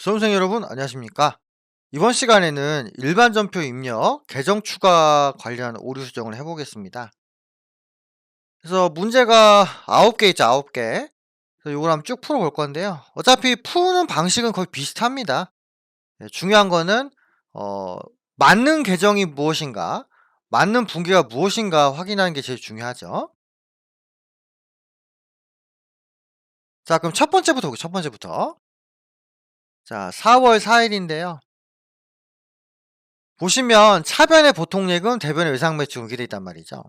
수험생 여러분 안녕하십니까? 이번 시간에는 일반 전표 입력, 계정 추가 관련 오류 수정을 해보겠습니다. 그래서 문제가 9개 있죠, 9개. 그래서 요걸 한번 쭉 풀어볼 건데요. 어차피 푸는 방식은 거의 비슷합니다. 중요한 거는 어, 맞는 계정이 무엇인가, 맞는 분기가 무엇인가 확인하는 게 제일 중요하죠. 자, 그럼 첫 번째부터 볼게요. 첫 번째부터. 자, 4월 4일인데요. 보시면 차변의 보통예금, 대변의 외상매출 이렇게 돼 있단 말이죠.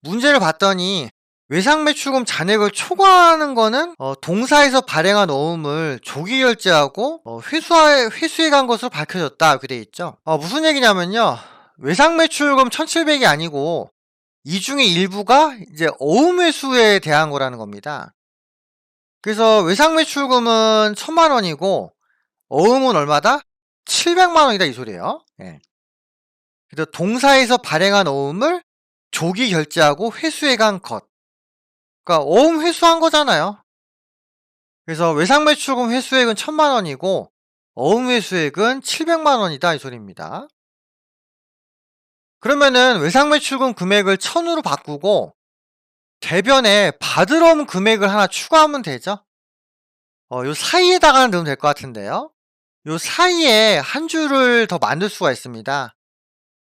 문제를 봤더니 외상매출금 잔액을 초과하는 거는 동사에서 발행한 어음을 조기 결제하고 회수해 간 것으로 밝혀졌다 이렇게 돼 있죠. 무슨 얘기냐면요, 외상매출금 1700이 아니고 이 중에 일부가 이제 어음 회수에 대한 거라는 겁니다. 그래서 외상매출금은 1000만원이고 어음은 얼마다? 700만원이다 이 소리예요. 예. 그래서 동사에서 발행한 어음을 조기 결제하고 회수해 간 것. 그러니까 어음 회수한 거잖아요. 그래서 외상매출금 회수액은 1000만원이고 어음 회수액은 700만원이다 이 소리입니다. 그러면은 외상매출금 금액을 1000으로 바꾸고 대변에 받을 어음 금액을 하나 추가하면 되죠. 요 사이에다가 넣으면 될 것 같은데요. 요 사이에 한 줄을 더 만들 수가 있습니다.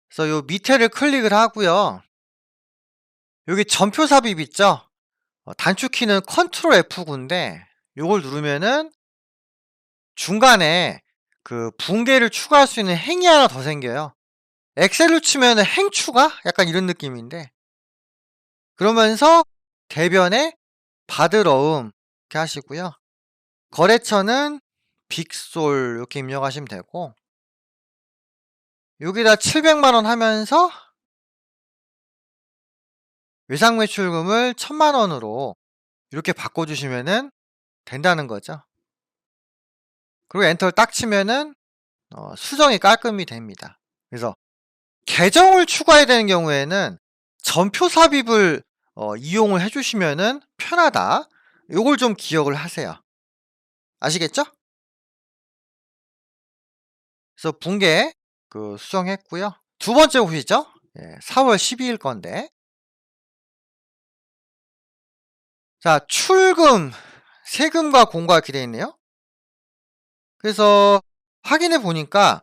그래서 요 밑에를 클릭을 하고요. 여기 전표 삽입 있죠? 단축키는 컨트롤 F9인데 요걸 누르면은 중간에 그 붕괴를 추가할 수 있는 행이 하나 더 생겨요. 엑셀로 치면은 행 추가? 약간 이런 느낌인데, 그러면서 대변에 받을 어음 이렇게 하시고요. 거래처는 빅솔 이렇게 입력하시면 되고, 여기다 700만원 하면서 외상매출금을 1000만원으로 이렇게 바꿔주시면은 된다는 거죠. 그리고 엔터를 딱 치면은 수정이 깔끔히 됩니다. 그래서 계정을 추가해야 되는 경우에는 전표 삽입을 이용을 해주시면은 편하다. 요걸 좀 기억을 하세요. 아시겠죠? 그래서 붕괴 수정했고요. 두 번째 보시죠. 4월 12일 건데, 자, 출금, 세금과 공과 이렇게 되어 있네요. 그래서 확인해 보니까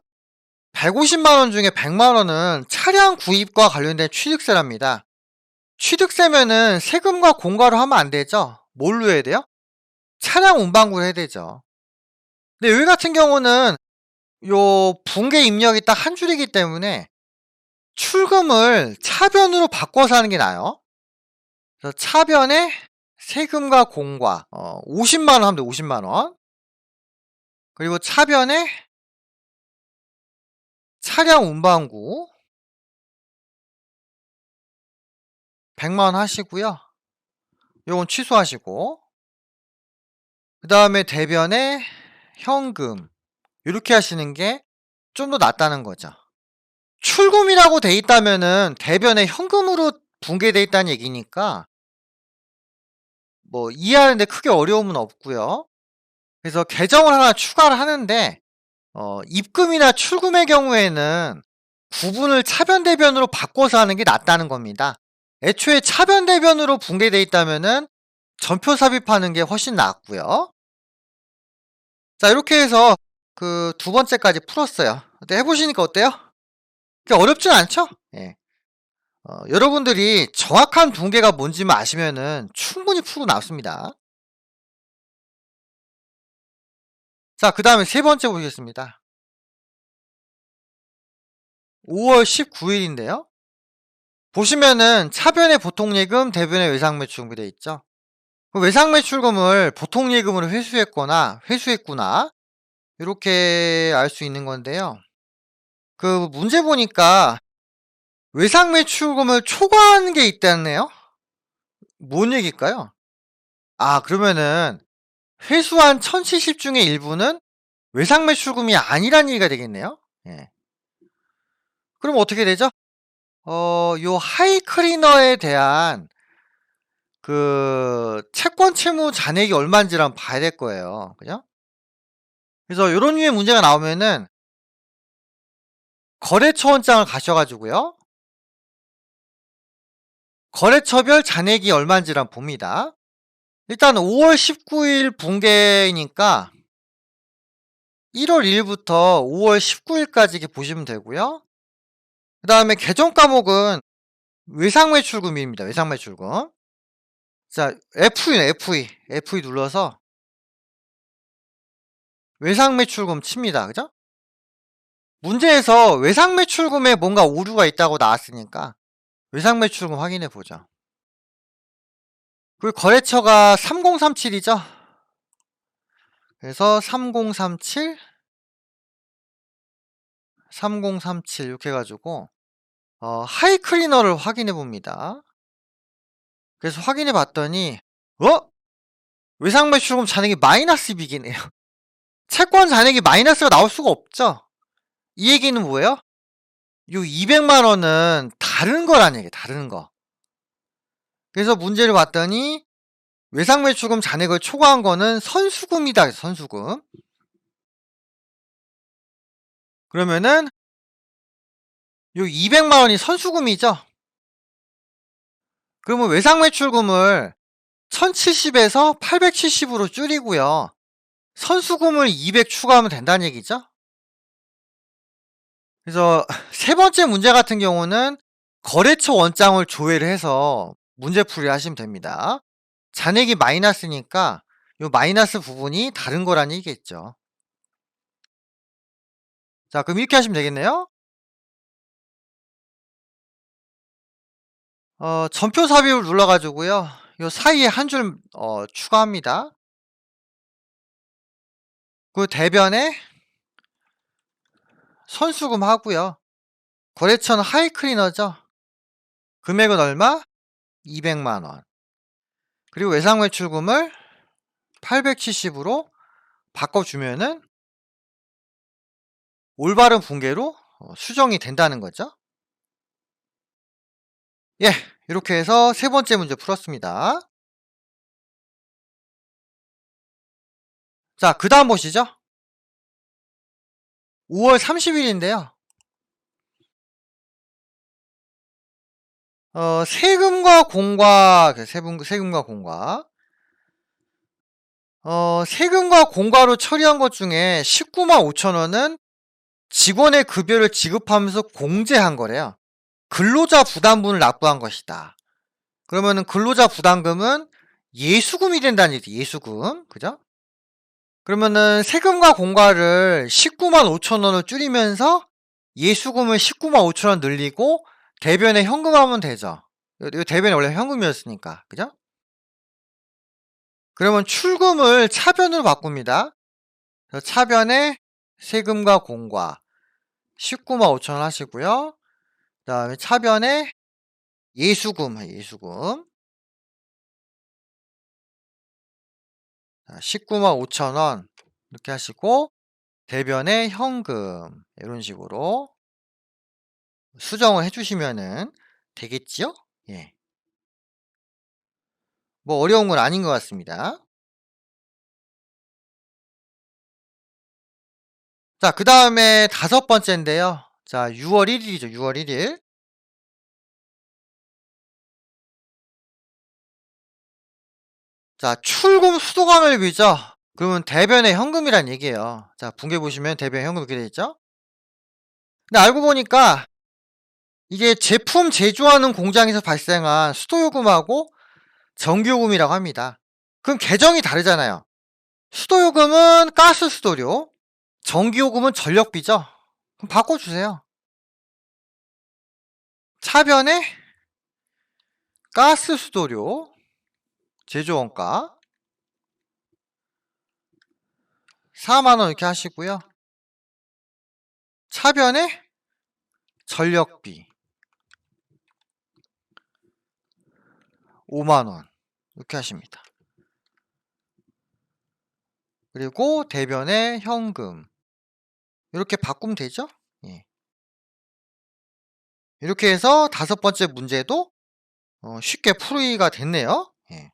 150만원 중에 100만원은 차량 구입과 관련된 취득세랍니다. 취득세면은 세금과 공과로 하면 안 되죠. 뭘로 해야 돼요? 차량 운반구를 해야 되죠. 근데 여기 같은 경우는 요 붕괴 입력이 딱 한 줄이기 때문에 출금을 차변으로 바꿔서 하는 게 나아요. 그래서 차변에 세금과 공과 50만원 하면 돼. 50만원. 그리고 차변에 차량 운반구 100만원 하시고요. 요건 취소하시고, 그 다음에 대변에 현금 이렇게 하시는 게 좀 더 낫다는 거죠. 출금이라고 돼 있다면은 대변에 현금으로 붕괴돼 있다는 얘기니까 뭐 이해하는데 크게 어려움은 없고요. 그래서 계정을 하나 추가를 하는데 입금이나 출금의 경우에는 구분을 차변 대변으로 바꿔서 하는 게 낫다는 겁니다. 애초에 차변 대변으로 붕괴돼 있다면은 전표 삽입하는 게 훨씬 낫고요. 자, 이렇게 해서 그 두 번째까지 풀었어요. 근데 해보시니까 어때요? 그렇게 어렵진 않죠? 예. 여러분들이 정확한 붕괴가 뭔지만 아시면은 충분히 풀고 나왔습니다. 자, 그 다음에 세 번째 보겠습니다. 5월 19일인데요. 보시면은 차변의 보통예금, 대변의 외상매출금 되어 있죠. 그 외상매출금을 보통예금으로 회수했거나 회수했구나 이렇게 알 수 있는 건데요. 그 문제 보니까 외상매출금을 초과하는 게 있다네요. 뭔 얘기일까요? 그러면은 회수한 1070 중에 일부는 외상매출금이 아니란 얘기가 되겠네요. 예. 그럼 어떻게 되죠? 요 하이클리너에 대한 그 채권 채무 잔액이 얼마인지를 한번 봐야 될 거예요. 그죠? 그래서 요런 류의 문제가 나오면은 거래처 원장을 가셔 가지고요. 거래처별 잔액이 얼마인지를 한번 봅니다. 일단 5월 19일 분괴니까 1월 1 일부터 5월 19 일까지 이렇게 보시면 되고요. 그다음에 계정 과목은 외상 매출금입니다. 외상 매출금. 자, FE 눌러서 외상 매출금 칩니다. 그죠? 문제에서 외상 매출금에 뭔가 오류가 있다고 나왔으니까 외상 매출금 확인해 보죠. 그 거래처가 3037이죠? 그래서 3037, 3037 이렇게 해 가지고 하이클리너를 확인해 봅니다. 그래서 확인해 봤더니 외상 매출금 잔액이 마이너스 빅이네요. 채권 잔액이 마이너스가 나올 수가 없죠. 이 얘기는 뭐예요? 요 200만 원은 다른 거란 얘기예요. 다른 거. 그래서 문제를 봤더니 외상 매출금 잔액을 초과한 거는 선수금이다. 그래서 선수금. 그러면은 요 200만 원이 선수금이죠. 그러면 외상 매출금을 1070에서 870으로 줄이고요. 선수금을 200 추가하면 된다는 얘기죠. 그래서 세 번째 문제 같은 경우는 거래처 원장을 조회를 해서 문제풀이를 하시면 됩니다. 잔액이 마이너스니까 요 마이너스 부분이 다른 거란 얘기겠죠. 자, 그럼 이렇게 하시면 되겠네요. 전표 삽입을 눌러 가지고요. 요 사이에 한 줄 추가합니다. 그 대변에 선수금 하고요. 거래처는 하이클리너죠. 금액은 얼마? 200만 원. 그리고 외상 매출금을 870으로 바꿔주면은 올바른 분계로 수정이 된다는 거죠. 예, 이렇게 해서 세 번째 문제 풀었습니다. 자, 그 다음 보시죠. 5월 30일인데요. 세금과 공과, 세금과 공과. 세금과 공과로 처리한 것 중에 19만 5천 원은 직원의 급여를 지급하면서 공제한 거래요. 근로자 부담분을 납부한 것이다. 그러면은 근로자 부담금은 예수금이 된다는 얘기, 예수금. 그죠? 그러면은 세금과 공과를 19만 5천 원을 줄이면서 예수금을 19만 5천 원 늘리고 대변에 현금하면 되죠. 이 대변이 원래 현금이었으니까. 그죠? 그러면 출금을 차변으로 바꿉니다. 그래서 차변에 세금과 공과 19만 5천 원 하시고요. 그 다음에 차변에 예수금 19만 5천 원 이렇게 하시고 대변에 현금 이런 식으로 수정을 해주시면은 되겠지요? 예. 뭐 어려운 건 아닌 것 같습니다. 자, 그 다음에 다섯 번째인데요. 자, 6월 1일이죠. 6월 1일. 자, 출금 수도관을비죠. 그러면 대변에 현금이란 얘기예요. 자, 분계 보시면 대변에 현금 이렇게 돼 있죠. 근데 알고 보니까 이게 제품 제조하는 공장에서 발생한 수도요금하고 전기요금이라고 합니다. 그럼 계정이 다르잖아요. 수도요금은 가스 수도료, 전기요금은 전력비죠. 그럼 바꿔주세요. 차변에 가스 수도료 제조원가 4만 원 이렇게 하시고요. 차변에 전력비 5만 원 이렇게 하십니다. 그리고 대변에 현금 이렇게 바꾸면 되죠. 예. 이렇게 해서 다섯 번째 문제도 쉽게 풀이가 됐네요. 예.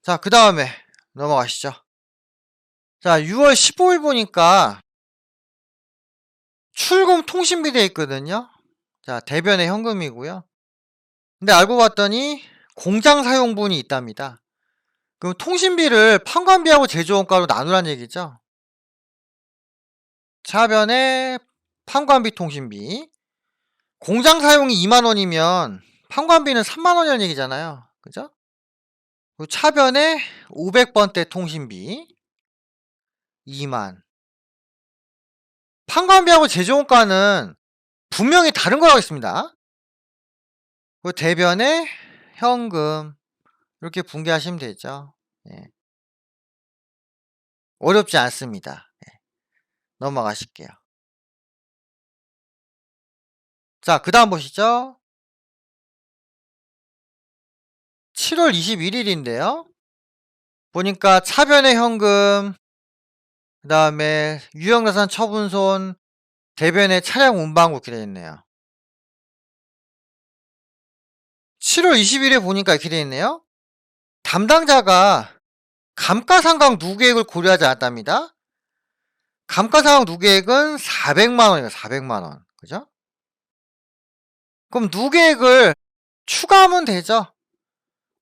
자, 그 다음에 넘어가시죠. 자, 6월 15일 보니까 출금 통신비 돼 있거든요. 자, 대변의 현금이고요. 근데 알고 봤더니 공장 사용분이 있답니다. 그럼 통신비를 판관비하고 제조원가로 나누란 얘기죠. 차변에 판관비 통신비. 공장 사용이 2만원이면 판관비는 3만원이라는 얘기잖아요. 그죠? 그리고 차변에 500번대 통신비 2만. 판관비하고 제조원가는 분명히 다른 거라고 있습니다. 그리고 대변에 현금 이렇게 분개하시면 되죠. 예. 어렵지 않습니다. 예. 넘어가실게요. 자, 그 다음 보시죠. 7월 21일인데요. 보니까 차변의 현금, 그 다음에 유형자산 처분손, 대변의 차량 운반국 이렇게 되어 있네요. 7월 20일에 보니까 이렇게 되어 있네요. 담당자가 감가상각 누계획을 고려하지 않았답니다. 감가상각 누계획은 400만원이에요. 400만원. 그죠? 그럼 누계획을 추가하면 되죠.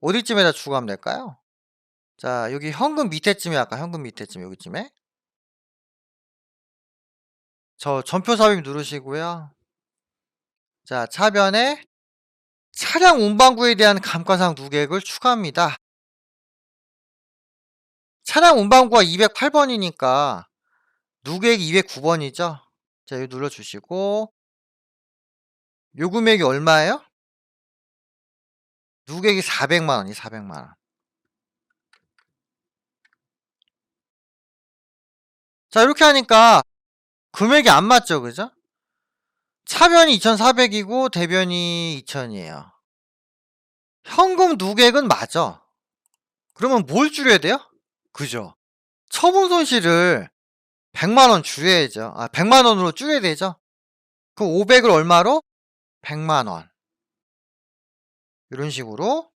어디쯤에다 추가하면 될까요? 자, 여기 현금 밑에쯤에 아까 현금 밑에쯤 여기쯤에 저 전표 삽입 누르시고요. 자, 차변에 차량 운반구에 대한 감가상각 누계획을 추가합니다. 차량 운반구가 208번이니까 누계획이 209번이죠. 자, 여기 눌러주시고 요 금액이 얼마예요? 누계획이 400만원이 400만원. 자, 이렇게 하니까 금액이 안 맞죠, 그죠? 차변이 2,400이고 대변이 2,000이에요. 현금 누계획은 맞아. 그러면 뭘 줄여야 돼요? 그죠? 처분 손실을 100만원 줄여야죠. 100만원으로 줄여야 되죠. 그 500을 얼마로? 100만원. 이런 식으로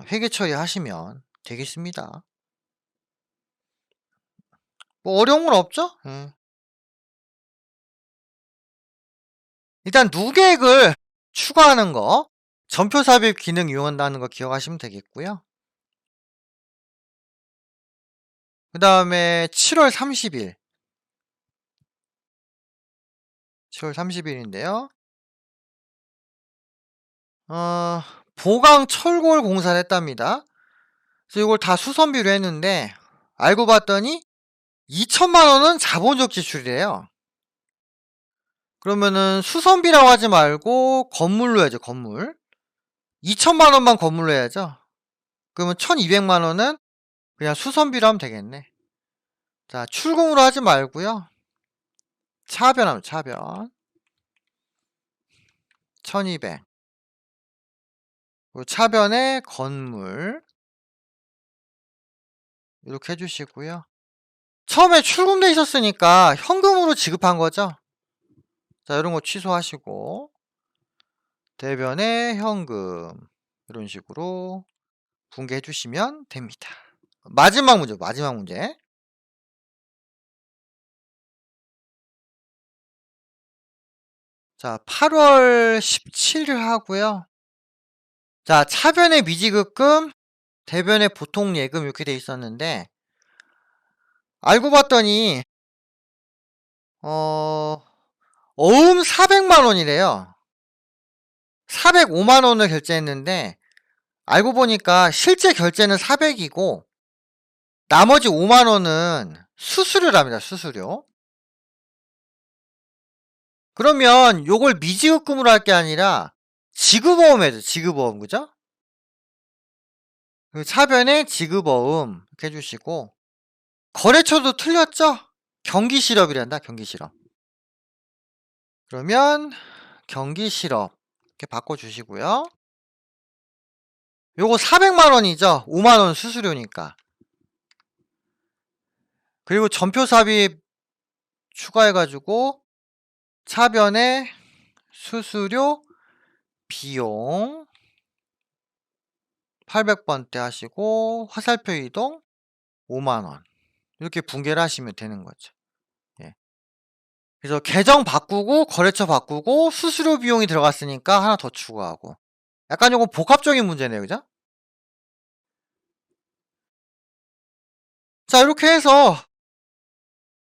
회계 처리하시면 되겠습니다. 뭐 어려운 건 없죠? 일단 누계획을 추가하는 거, 전표 삽입 기능 이용한다는 거 기억하시면 되겠고요. 그 다음에 7월 30일. 7월 30일인데요. 보강 철골 공사를 했답니다. 그래서 이걸 다 수선비로 했는데 알고 봤더니 2천만원은 자본적 지출이래요. 그러면은 수선비라고 하지 말고 건물로 해야죠. 건물. 2천만원만 건물로 해야죠. 그러면 1200만원은 그냥 수선비로 하면 되겠네. 자, 출금으로 하지 말고요. 차변하면 차변 1200. 그리고 차변에 건물 이렇게 해주시고요. 처음에 출금돼 있었으니까 현금으로 지급한 거죠. 자, 이런 거 취소하시고 대변에 현금 이런 식으로 분개해 주시면 됩니다. 마지막 문제, 마지막 문제. 자, 8월 17일 하고요. 자, 차변의 미지급금, 대변의 보통 예금 이렇게 돼 있었는데 알고 봤더니 어음 400만 원이래요. 405만 원을 결제했는데 알고 보니까 실제 결제는 400이고 나머지 5만 원은 수수료랍니다. 수수료. 그러면 요걸 미지급금으로 할 게 아니라 지급어음 해야죠. 지급어음. 그죠? 그 차변에 지급어음 이렇게 해주시고 거래처도 틀렸죠? 경기실업이란다. 경기실업. 그러면 경기실업 이렇게 바꿔주시고요. 요거 400만 원이죠. 5만 원 수수료니까. 그리고 전표 삽입 추가해가지고 차변에 수수료 비용 800번대 하시고 화살표 이동 5만 원. 이렇게 분개를 하시면 되는 거죠. 예. 그래서 계정 바꾸고 거래처 바꾸고 수수료 비용이 들어갔으니까 하나 더 추가하고. 약간 요거 복합적인 문제네요. 그죠? 자, 이렇게 해서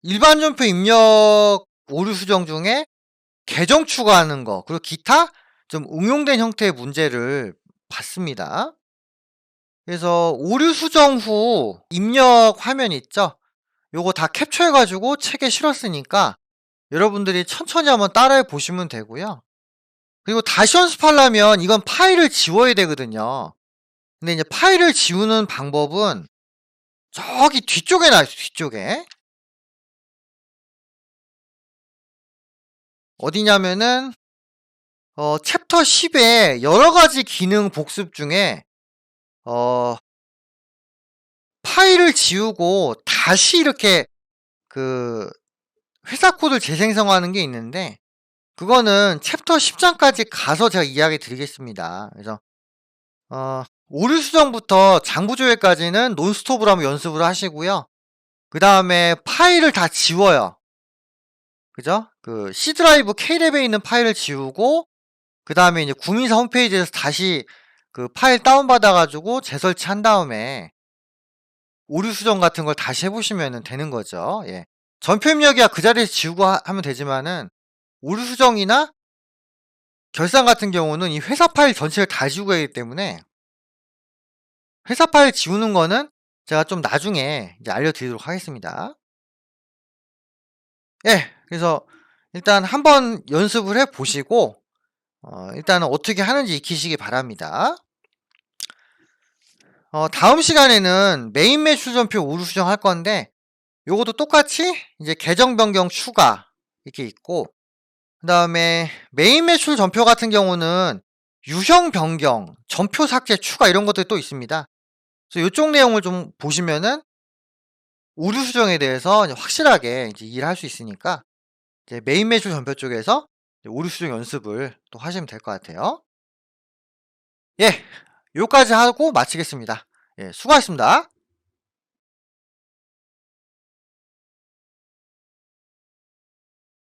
일반 전표 입력 오류 수정 중에 계정 추가하는 거 그리고 기타 좀 응용된 형태의 문제를 봤습니다. 그래서 오류 수정 후 입력 화면 있죠? 요거 다 캡처해 가지고 책에 실었으니까 여러분들이 천천히 한번 따라해 보시면 되고요. 그리고 다시 연습하려면 이건 파일을 지워야 되거든요. 근데 이제 파일을 지우는 방법은 저기 뒤쪽에 나와 있어요, 뒤쪽에. 어디냐면은 챕터 10에 여러 가지 기능 복습 중에 어 파일을 지우고 다시 이렇게 그 회사 코드를 재생성하는 게 있는데 그거는 챕터 10장까지 가서 제가 이야기 드리겠습니다. 그래서 오류 수정부터 장부 조회까지는 논스톱으로 한번 연습을 하시고요. 그다음에 파일을 다 지워요. 그죠? 그 C 드라이브 K랩에 있는 파일을 지우고 그다음에 이제 구민사 홈페이지에서 다시 그 파일 다운받아 가지고 재설치한 다음에 오류 수정 같은 걸 다시 해 보시면 되는 거죠. 예. 전표 입력이야 그 자리에서 지우고 하면 되지만은 오류 수정이나 결산 같은 경우는 이 회사 파일 전체를 다 지우고 해야 하기 때문에 회사 파일 지우는 거는 제가 좀 나중에 이제 알려드리도록 하겠습니다. 예. 그래서 일단 한번 연습을 해 보시고 일단은 어떻게 하는지 익히시기 바랍니다. 다음 시간에는 메인 매출 전표 오류 수정할 건데 요것도 똑같이 이제 계정 변경 추가 이렇게 있고 그다음에 메인 매출 전표 같은 경우는 유형 변경, 전표 삭제 추가 이런 것들이 또 있습니다. 그래서 요쪽 내용을 좀 보시면은 오류 수정에 대해서 이제 확실하게 이제 이해를 할 수 있으니까 이제 메인 매출 전표 쪽에서 오류 수정 연습을 또 하시면 될 것 같아요. 예. 요까지 하고 마치겠습니다. 예, 수고하셨습니다.